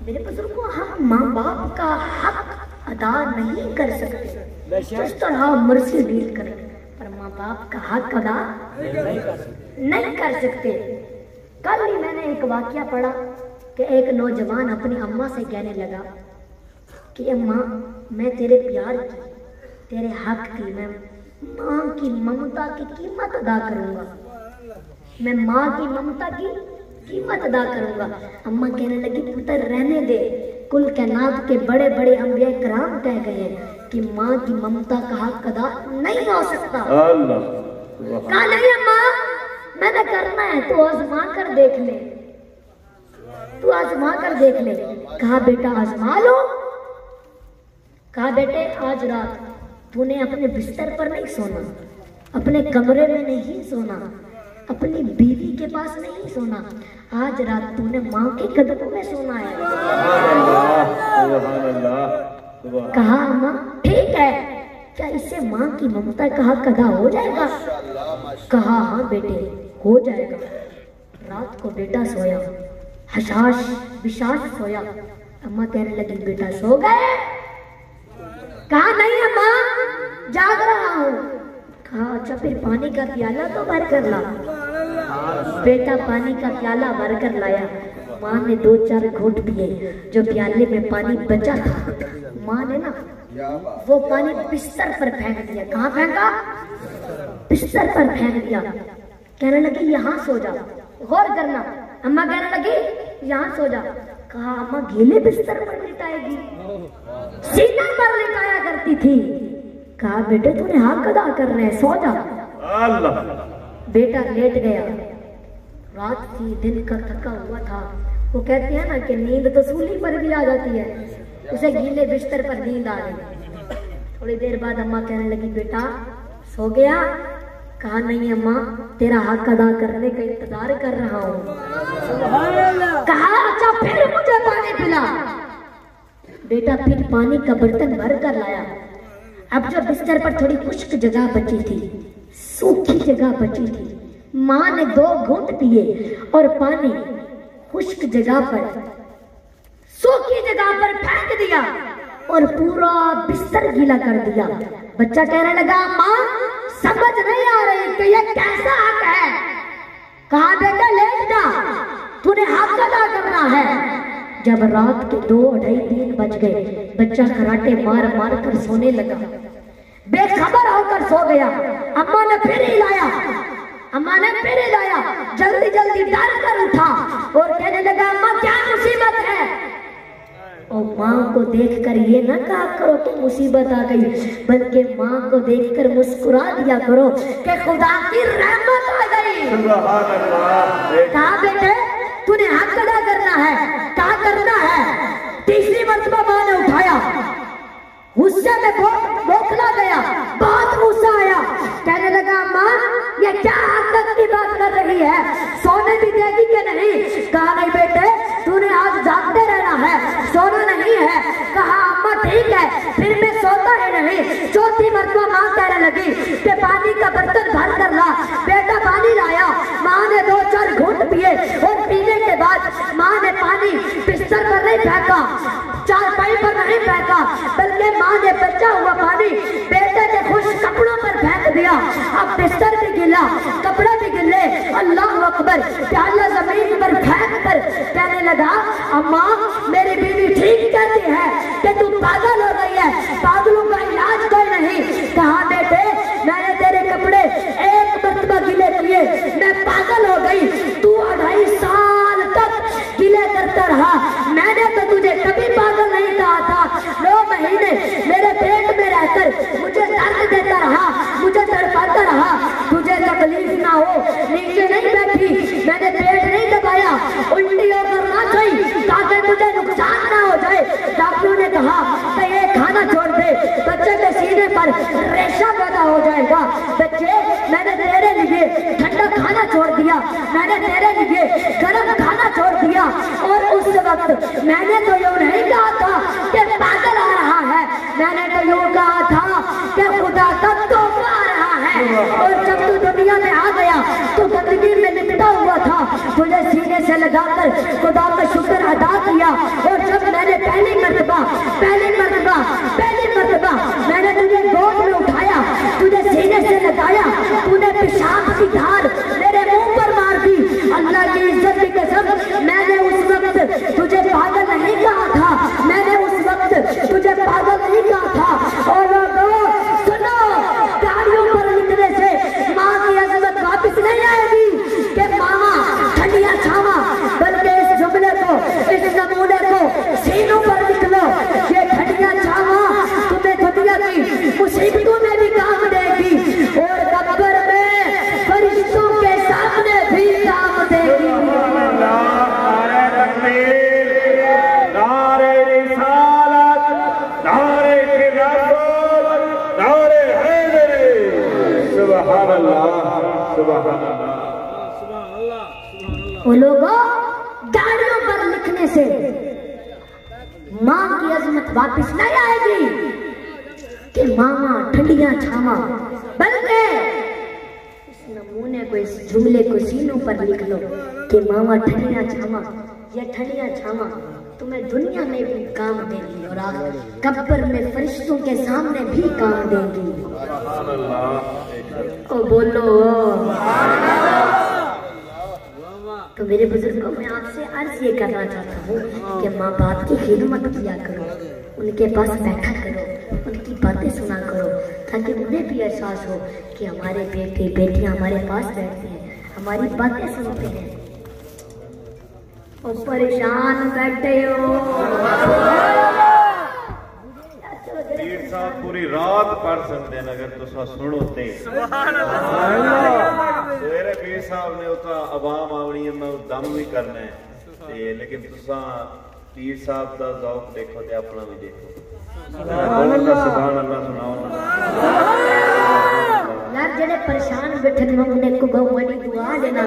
मेरे बुजुर्गों, हम माँ बाप का हक अदा नहीं कर सकते, जिस तरह मर्जी डील करें, पर माँ बाप का हक अदा नहीं कर सकते। कल ही मैंने एक वाकया पढ़ा कि एक नौजवान अपनी अम्मा से कहने लगा कि अम्मा, मैं तेरे प्यार की, तेरे हक की, मैं माँ की ममता की कीमत अदा करूंगा, मैं माँ की ममता की कीमत अदा करूंगा। अम्मा कहने लगी, पुत्र रहने दे, कुल कायनात के बड़े बड़े अंबिया कराम कह गए कि माँ की ममता का हक अदा नहीं हो सकता। कहा नहीं अम्मा, मैंने करना है, तू आजमा कर देख ले, तू आजमा कर देख ले। कहा बेटा आजमा लो। कहा बेटे आज रात तूने अपने बिस्तर पर नहीं सोना, अपने कमरे में नहीं सोना, अपनी बीवी के पास नहीं सोना, आज रात तूने माँ के कदमों में सोना है। कहा अम्मा ठीक है, क्या इससे माँ की ममता का हक अदा हो जाएगा? कहा हाँ बेटे हो जाएगा। रात को बेटा सोया, हशाश विशाश सोया। अम्मा कहने लगी बेटा सो गए? कहा नहीं अम्मा जाग रहा हूँ। कहा अच्छा फिर पानी का प्याला तो भर कर ला। बेटा पानी का प्याला भर कर लाया। माँ ने 2-4 घूंट पिए। जो प्याले में पानी बचा था, माँ ने ना वो पानी बिस्तर पर फेंक दिया। कहाँ फेंका? बिस्तर पर फेंक दिया। कहने लगी यहाँ सो जा, गौर करना। अम्मा कहने लगी यहाँ सो जा। कहा अम्मा गीले बिस्तर पर लिटाएगी? सीना पर लिटाया करती थी। कहा बेटे तूने हक अदा कर रहे हैं, सो जा। बेटा लेट गया। रात थी, दिन का थका हुआ था। वो कहते हैं ना कि नींद तो सूली पर भी आ जाती है, उसे गीले बिस्तर पर नींद आ गई। थोड़ी देर बाद अम्मा कहने लगी बेटा सो गया? कहा नहीं अम्मा, तेरा हक अदा करने का इंतजार कर रहा हूँ। कहा अच्छा फिर मुझे पानी पिला। बेटा फिर पानी का बर्तन भर कर लाया। अब जो बिस्तर पर थोड़ी खुश्क जगह बची थी, सूखी जगह बची थी, माँ ने 2 घूंट पिए और पानी खुश्क जगह पर, सूखी जगह पर फेंक दिया और पूरा बिस्तर गीला कर दिया। बच्चा कहने लगा माँ समझ नहीं आ रही कि ये कैसा हक है। कहा बेटा लेट जा, तूने हक अदा करना है। जब रात के 2-2:30-3 बज गए, बच्चा खराटे मार मार कर सोने लगा, बेखबर होकर सो गया। अम्मा ने फिर हिलाया, अम्मा ने फिर हिलाया। जल्दी जल्दी डर कर उठा और कहने लगा अम्मा क्या मुसीबत है? और माँ को देखकर ये ना कहा करो कि मुसीबत आ गई, बल्कि माँ को देखकर मुस्कुरा दिया करो कि खुदा की रहमत आ गई। कहा बेटे तूने हक अदा करना है। कहा करना है। तीसरी मर्तबा माँ ने उठाया, गुस्से में बौखला गया, बहुत गुस्सा आया। कहने लगा माँ ये क्या हक की बात कर रही है, सोने भी देगी कि नहीं? कहा नहीं बेटे तूने आज जागते रहना है, सोना नहीं है। कहा अम्मा ठीक है, फिर मैं सोता ही नहीं। चौथी मर्तबा माँ कहने लगी कि पानी का बर्तन भर कर ला। बेटा पानी लाया। माँ ने 2-4 घूंट पिए और पीने के बाद माँ ने पानी बिस्तर पर नहीं फेंका, चारपाई पर नहीं फेंका, बल्कि माँ ने बचा हुआ पानी बेटे के खुश कपड़ों पर फेंक दिया। अब बिस्तर भी गिला, कपड़े भी गिले। अल्लाह अकबर। प्याला जमीन पर फेंक कर कहने लगा अम्मा मेरी बीवी ठीक कहती है कि तू पागल हो गई है, पागलों का इलाज कोई नहीं। कहा बेटे मैंने तेरे कपड़े 1 मरतबा गिले किए, मैं पागल हो गई। तू 2.5 साल तक गिले करता रहा, मैंने तो तुझे कभी पागल नहीं कहा था। 9 महीने मेरे पेट में रहकर मुझे दर्द देता रहा, मुझे तड़पाता रहा, तुझे तकलीफ ना हो। नीचे नहीं बैठी, मैंने पेट नहीं दबाया, उल्टी होकर ना गई ताकि मुझे नुकसान ना हो जाए। डॉक्टरों ने कहा कि ये खाना छोड़ दे, बच्चे के सीने पर रेशा पैदा हो जाएगा। बच्चे मैंने तेरे लिए ठंडा खाना छोड़ दिया, मैंने तेरे लिए गर्म खाना छोड़ दिया। और उस वक्त मैंने तो यूं नहीं कहा था कि पागल आ रहा है, मैंने तो यूं कहा था कि खुदा का तोहफा आ रहा है। और जब तू दुनिया में आ गया तो गंदगी में लिपटा हुआ था, तुझे सीने से लगाकर खुदा का शुक्र अदा किया। और जब मैंने पहली मर्तबा मैंने तुझे गोद में उठाया, तुझे सीने से लगाया, तूने पेशाब की धार मेरे मुंह पर मार दी। अल्लाह की इज्जत की कसम, मैंने उस वक्त तुझे पागल नहीं कहा था, मैंने उस वक्त तुझे पागल नहीं कहा था। और लोगों सुनो, गाड़ियों पर लिखने से माँ की अजमत वापस नहीं आएगी कि मामा ठंडिया छावा, बल्कि इस जुमले को, इस नमूने को सीनों पर लिख लो। ये ठंडिया छावा तुम्हें दुनिया की मुसीबतों में भी काम देगी और कब्र में फरिश्तों के सामने भी काम देगी। नारे रिसालत, नारे खिलाफत, नारे हैदरी। सुभान अल्लाह, सुभान अल्लाह, सुभान अल्लाह। वो लोगों, गाड़ियों पर लिखने से माँ की अजमत वापस नहीं आएगी कि मामा ठंडिया छावा, बल्कि इस नमूने को, इस जुमले को सीनों पर लिख लो कि मामा ठंडिया छावा। ये ठंडिया छावा तुम्हें दुनिया में भी काम देगी और कब्र में फरिश्तों के सामने भी काम देगी। ओ बोलो। तो मेरे बुजुर्गों, मैं आपसे अर्ज ये करना चाहता हूँ कि माँ बाप की खिदमत किया करो, उनके पास बैठा करो, उनकी बातें सुना करो, ताकि उन्हें भी एहसास हो कि हमारे बेटे बेटियाँ हमारे पास बैठते हैं, हमारी बातें सुनते हैं। और परेशान बैठे हो, पीर साहब पूरी रात पढ़ सकते हैं अगर तुसा सुनो ते। सवेरे पीर साहब ने उता आवाम आवनी है, दम भी करना है ते, लेकिन तुसा पीर साहब का ज़ौक़ देखो ते अपना भी देखो। सुभान अल्लाह सुनाओ यार। जेड़े परेशान बैठे उन्हें को बहुत बड़ी दुआ देना।